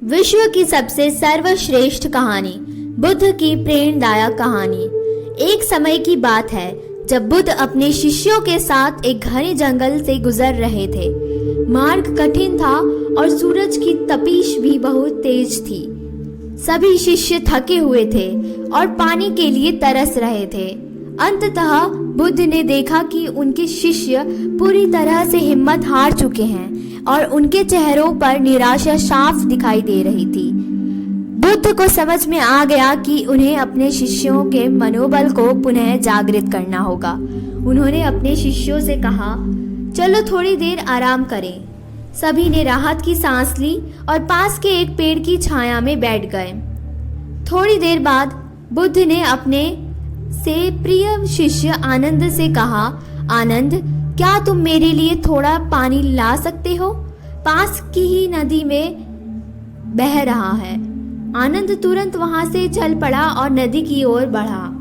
विश्व की सबसे सर्वश्रेष्ठ कहानी, बुद्ध की प्रेरणादायक कहानी। एक समय की बात है जब बुद्ध अपने शिष्यों के साथ एक घने जंगल से गुजर रहे थे। मार्ग कठिन था और सूरज की तपिश भी बहुत तेज थी। सभी शिष्य थके हुए थे और पानी के लिए तरस रहे थे। अंततः बुद्ध ने देखा कि उनके शिष्य पूरी तरह से हिम्मत हार चुके हैं और उनके चेहरों पर निराशा साफ दिखाई दे रही थी। बुद्ध को समझ में आ गया कि उन्हें अपने शिष्यों के मनोबल को पुनः जागृत करना होगा। उन्होंने अपने शिष्यों से कहा, चलो थोड़ी देर आराम करें। सभी ने राहत की सांस ली और पास के एक पेड़ की छाया में बैठ गए। थोड़ी देर बाद बुद्ध ने अपने से प्रिय शिष्य आनंद से कहा, आनंद, क्या तुम मेरे लिए थोड़ा पानी ला सकते हो? पास की ही नदी में बह रहा है। आनंद तुरंत वहां से चल पड़ा और नदी की ओर बढ़ा।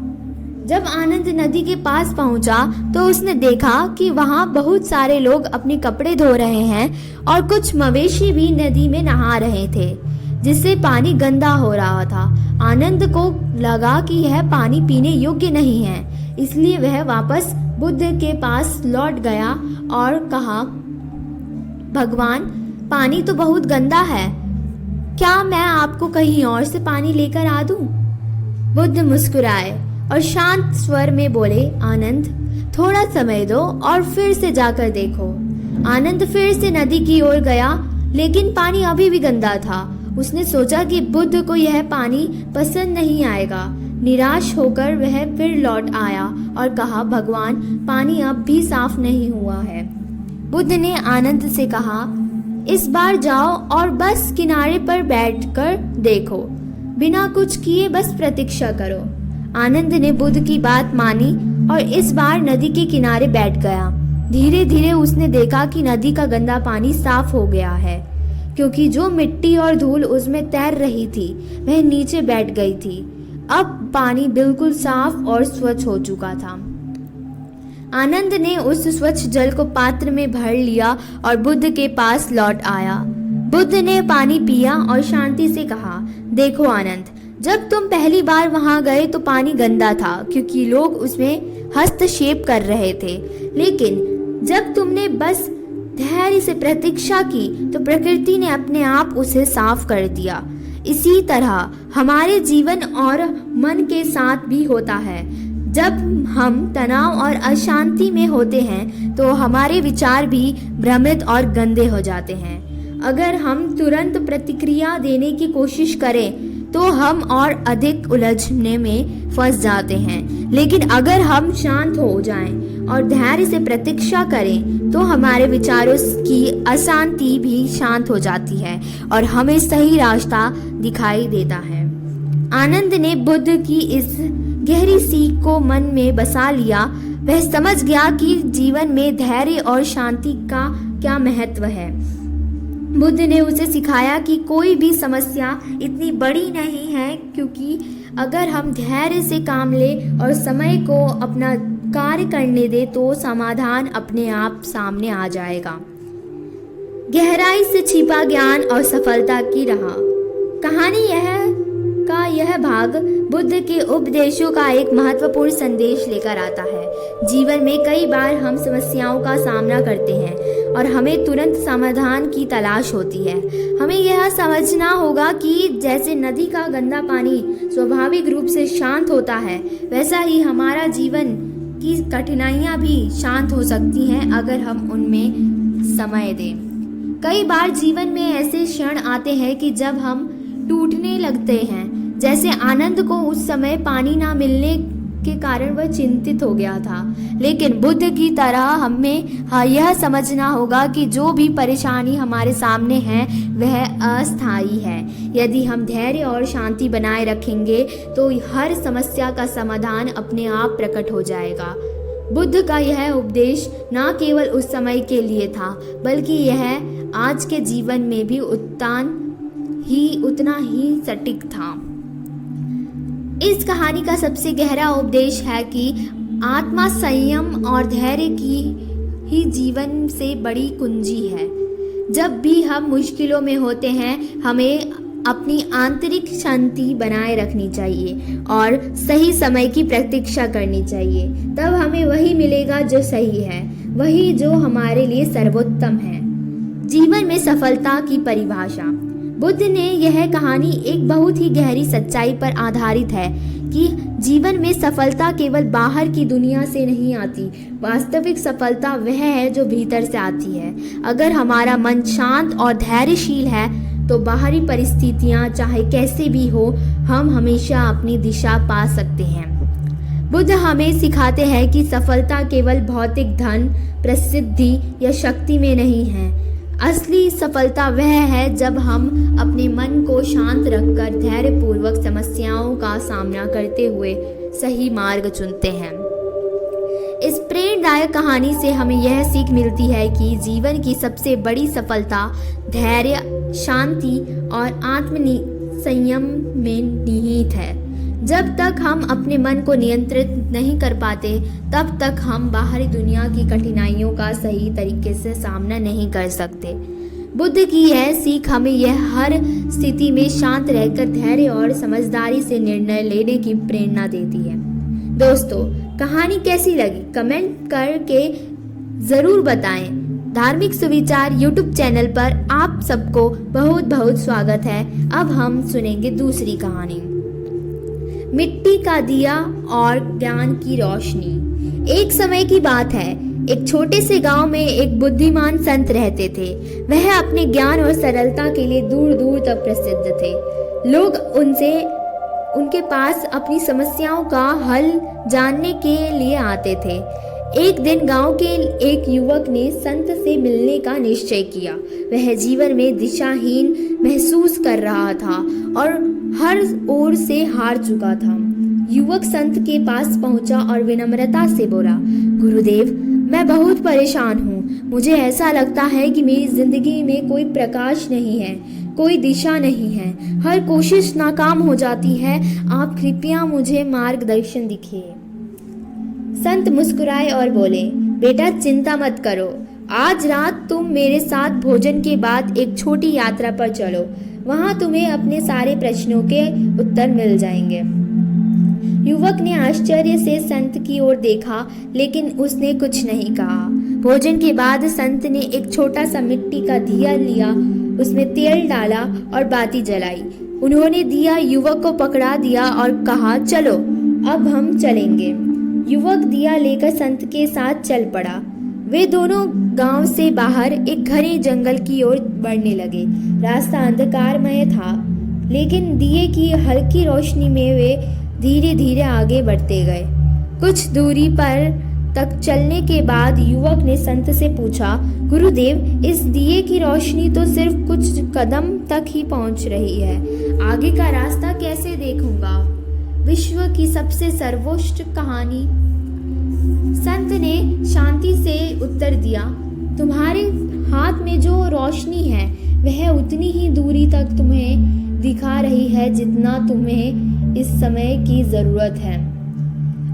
जब आनंद नदी के पास पहुंचा तो उसने देखा कि वहां बहुत सारे लोग अपने कपड़े धो रहे हैं और कुछ मवेशी भी नदी में नहा रहे थे, जिससे पानी गंदा हो रहा था। आनंद को लगा कि यह पानी पीने योग्य नहीं है, इसलिए वह वापस बुद्ध के पास लौट गया और कहा, भगवान, पानी तो बहुत गंदा है, क्या मैं आपको कहीं और से पानी लेकर आ दूं? बुद्ध मुस्कुराए और शांत स्वर में बोले, आनंद, थोड़ा समय दो और फिर से जाकर देखो। आनंद फिर से नदी की ओर गया, लेकिन पानी अभी भी गंदा था। उसने सोचा कि बुद्ध को यह पानी पसंद नहीं आएगा। निराश होकर वह फिर लौट आया और कहा, भगवान, पानी अब भी साफ नहीं हुआ है। बुद्ध ने आनंद से कहा, इस बार जाओ और बस किनारे पर बैठकर देखो, बिना कुछ किए बस प्रतीक्षा करो। आनंद ने बुद्ध की बात मानी और इस बार नदी के किनारे बैठ गया। धीरे धीरे उसने देखा कि नदी का गंदा पानी साफ हो गया है, क्योंकि जो मिट्टी और धूल उसमें तैर रही थी वह नीचे बैठ गई थी। अब पानी बिल्कुल साफ और स्वच्छ हो चुका था। आनंद ने उस स्वच्छ जल को पात्र में भर लिया और बुद्ध के पास लौट आया। बुद्ध ने पानी पिया और शांति से कहा, देखो आनंद, जब तुम पहली बार वहां गए तो पानी गंदा था क्योंकि लोग उसमें हस्तक्षेप कर रहे थे, लेकिन जब तुमने बस धैर्य से प्रतीक्षा की तो प्रकृति ने अपने आप उसे साफ कर दिया। इसी तरह हमारे जीवन और मन के साथ भी होता है। जब हम तनाव और अशांति में होते हैं तो हमारे विचार भी भ्रमित और गंदे हो जाते हैं। अगर हम तुरंत प्रतिक्रिया देने की कोशिश करें तो हम और अधिक उलझने में फंस जाते हैं, लेकिन अगर हम शांत हो जाएं और धैर्य से प्रतीक्षा करें तो हमारे विचारों की अशांति भी शांत हो जाती है और हमें सही रास्ता दिखाई देता है। आनंद ने बुद्ध की इस गहरी सीख को मन में बसा लिया। वह समझ गया कि जीवन में धैर्य और शांति का क्या महत्व है। बुद्ध ने उसे सिखाया कि कोई भी समस्या इतनी बड़ी नहीं है, क्योंकि अगर हम धैर्य से काम लें और समय को अपना कार्य करने दें तो समाधान अपने आप सामने आ जाएगा। गहराई से छिपा ज्ञान और सफलता की राह। कहानी यह भाग बुद्ध के उपदेशों का एक महत्वपूर्ण संदेश लेकर आता है। जीवन में कई बार हम समस्याओं का सामना करते हैं और हमें तुरंत समाधान की तलाश होती है। हमें यह समझना होगा कि जैसे नदी का गंदा पानी स्वाभाविक रूप से शांत होता है, वैसा ही हमारा जीवन की कठिनाइयां भी शांत हो सकती हैं अगर हम उनमें समय दें। कई बार जीवन में ऐसे क्षण आते हैं कि जब हम टूटने लगते हैं। जैसे आनंद को उस समय पानी ना मिलने के कारण वह चिंतित हो गया था, लेकिन बुद्ध की तरह हमें यह समझना होगा कि जो भी परेशानी हमारे सामने है वह अस्थायी है। यदि हम धैर्य और शांति बनाए रखेंगे तो हर समस्या का समाधान अपने आप प्रकट हो जाएगा। बुद्ध का यह उपदेश न केवल उस समय के लिए था, बल्कि यह आज के जीवन में भी उतना ही सटीक था। इस कहानी का सबसे गहरा उपदेश है कि आत्मा संयम और धैर्य की ही जीवन से बड़ी कुंजी है। जब भी हम मुश्किलों में होते हैं, हमें अपनी आंतरिक शांति बनाए रखनी चाहिए और सही समय की प्रतीक्षा करनी चाहिए। तब हमें वही मिलेगा जो सही है, वही जो हमारे लिए सर्वोत्तम है। जीवन में सफलता की परिभाषा। बुद्ध ने यह कहानी एक बहुत ही गहरी सच्चाई पर आधारित है कि जीवन में सफलता केवल बाहर की दुनिया से नहीं आती। वास्तविक सफलता वह है जो भीतर से आती है। अगर हमारा मन शांत और धैर्यशील है तो बाहरी परिस्थितियां चाहे कैसे भी हो, हम हमेशा अपनी दिशा पा सकते हैं। बुद्ध हमें सिखाते हैं कि सफलता केवल भौतिक धन, प्रसिद्धि या शक्ति में नहीं है। असली सफलता वह है जब हम अपने मन को शांत रखकर धैर्यपूर्वक समस्याओं का सामना करते हुए सही मार्ग चुनते हैं। इस प्रेरणादायक कहानी से हमें यह सीख मिलती है कि जीवन की सबसे बड़ी सफलता धैर्य, शांति और आत्मसंयम में निहित है। जब तक हम अपने मन को नियंत्रित नहीं कर पाते, तब तक हम बाहरी दुनिया की कठिनाइयों का सही तरीके से सामना नहीं कर सकते। बुद्ध की यह सीख हमें यह हर स्थिति में शांत रहकर धैर्य और समझदारी से निर्णय लेने की प्रेरणा देती है। दोस्तों, कहानी कैसी लगी कमेंट करके जरूर बताएं। धार्मिक सुविचार यूट्यूब चैनल पर आप सबको बहुत बहुत स्वागत है। अब हम सुनेंगे दूसरी कहानी, मिट्टी का दिया और ज्ञान की रोशनी। एक समय की बात है, एक छोटे से गांव में एक बुद्धिमान संत रहते थे। वह अपने ज्ञान और सरलता के लिए दूर दूर तक प्रसिद्ध थे। लोग उनके पास अपनी समस्याओं का हल जानने के लिए आते थे। एक दिन गांव के एक युवक ने संत से मिलने का निश्चय किया। वह जीवन में दिशाहीन महसूस कर रहा था और हर ओर से हार चुका था। युवक संत के पास पहुंचा और विनम्रता से बोला, गुरुदेव, मैं बहुत परेशान हूँ। मुझे ऐसा लगता है कि मेरी जिंदगी में कोई प्रकाश नहीं है, कोई दिशा नहीं है। हर कोशिश नाकाम हो जाती है। आप कृपया मुझे मार्गदर्शन दिखिए। संत मुस्कुराए और बोले, बेटा चिंता मत करो। आज रात तुम मेरे साथ भोजन के बाद एक छोटी यात्रा पर चलो। वहां तुम्हें अपने सारे प्रश्नों के उत्तर मिल जाएंगे। युवक ने आश्चर्य से संत की ओर देखा, लेकिन उसने कुछ नहीं कहा। भोजन के बाद संत ने एक छोटा सा मिट्टी का दिया लिया, उसमें तेल डाला और बाती जलाई। उन्होंने दिया युवक को पकड़ा दिया और कहा, चलो अब हम चलेंगे। युवक दिया लेकर संत के साथ चल पड़ा। वे दोनों गांव से बाहर एक घने जंगल की ओर बढ़ने लगे। रास्ता अंधकारमय था, लेकिन दिए की हल्की रोशनी में वे धीरे धीरे आगे बढ़ते गए। कुछ दूरी पर तक चलने के बाद युवक ने संत से पूछा, गुरुदेव, इस दिए की रोशनी तो सिर्फ कुछ कदम तक ही पहुंच रही है। आगे का रास्ता कैसे देखूंगा? विश्व की सबसे सर्वोच्च कहानी। संत ने शांति से उत्तर दिया, तुम्हारे हाथ में जो रोशनी है वह उतनी ही दूरी तक तुम्हें दिखा रही है जितना तुम्हें इस समय की जरूरत है।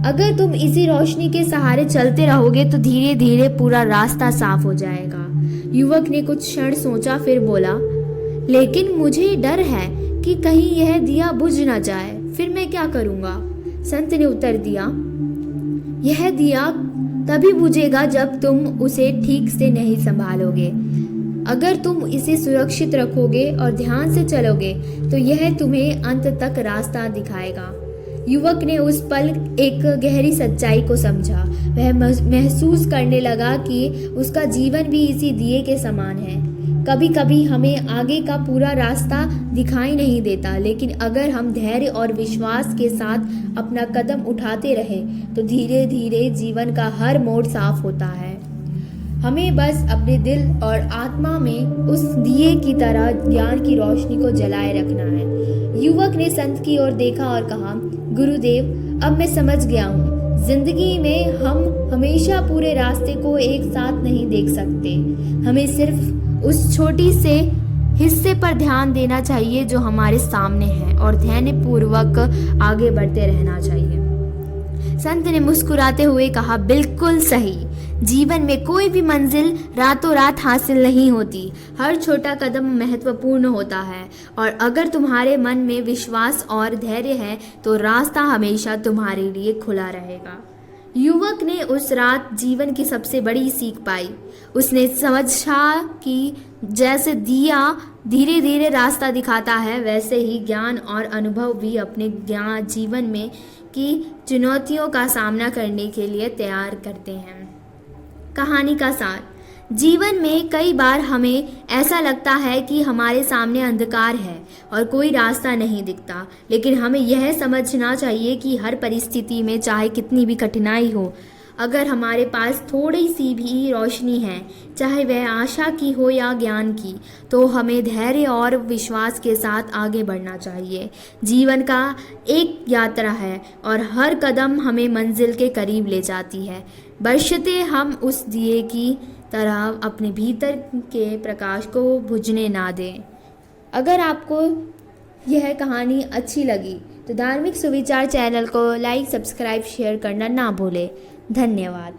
अगर तुम इसी रोशनी के सहारे चलते रहोगे तो धीरे धीरे पूरा रास्ता साफ हो जाएगा। युवक ने कुछ क्षण सोचा, फिर बोला, लेकिन मुझे डर है कि कहीं यह दिया बुझ ना जाए। फिर मैं क्या करूंगा? संत ने उत्तर दिया, यह दिया तभी बुझेगा जब तुम उसे ठीक से नहीं संभालोगे। अगर तुम इसे सुरक्षित रखोगे और ध्यान से चलोगे तो यह तुम्हें अंत तक रास्ता दिखाएगा। युवक ने उस पल एक गहरी सच्चाई को समझा। वह महसूस करने लगा कि उसका जीवन भी इसी दिए के समान है। कभी कभी हमें आगे का पूरा रास्ता दिखाई नहीं देता, लेकिन अगर हम धैर्य और विश्वास के साथ अपना कदम उठाते रहें तो धीरे धीरे जीवन का हर मोड़ साफ होता है। हमें बस अपने दिल और आत्मा में उस दिए की तरह ज्ञान की रोशनी को जलाए रखना है। युवक ने संत की ओर देखा और कहा, गुरुदेव, अब मैं समझ गया हूँ। जिंदगी में हम हमेशा पूरे रास्ते को एक साथ नहीं देख सकते। हमें सिर्फ उस छोटी से हिस्से पर ध्यान देना चाहिए जो हमारे सामने है और ध्यानपूर्वक आगे बढ़ते रहना चाहिए। संत ने मुस्कुराते हुए कहा, बिल्कुल सही। जीवन में कोई भी मंजिल रातों रात हासिल नहीं होती। हर छोटा कदम महत्वपूर्ण होता है और अगर तुम्हारे मन में विश्वास और धैर्य है तो रास्ता हमेशा तुम्हारे लिए खुला रहेगा। युवक ने उस रात जीवन की सबसे बड़ी सीख पाई। उसने समझा कि जैसे दिया धीरे धीरे रास्ता दिखाता है, वैसे ही ज्ञान और अनुभव भी अपने जीवन में की चुनौतियों का सामना करने के लिए तैयार करते हैं। कहानी का सार। जीवन में कई बार हमें ऐसा लगता है कि हमारे सामने अंधकार है और कोई रास्ता नहीं दिखता, लेकिन हमें यह समझना चाहिए कि हर परिस्थिति में चाहे कितनी भी कठिनाई हो, अगर हमारे पास थोड़ी सी भी रोशनी है, चाहे वह आशा की हो या ज्ञान की, तो हमें धैर्य और विश्वास के साथ आगे बढ़ना चाहिए। जीवन का एक यात्रा है और हर कदम हमें मंजिल के करीब ले जाती है, बशर्ते हम उस दिए की तरह अपने भीतर के प्रकाश को बुझने ना दें। अगर आपको यह कहानी अच्छी लगी तो धार्मिक सुविचार चैनल को लाइक, सब्सक्राइब, शेयर करना ना भूलें। धन्यवाद।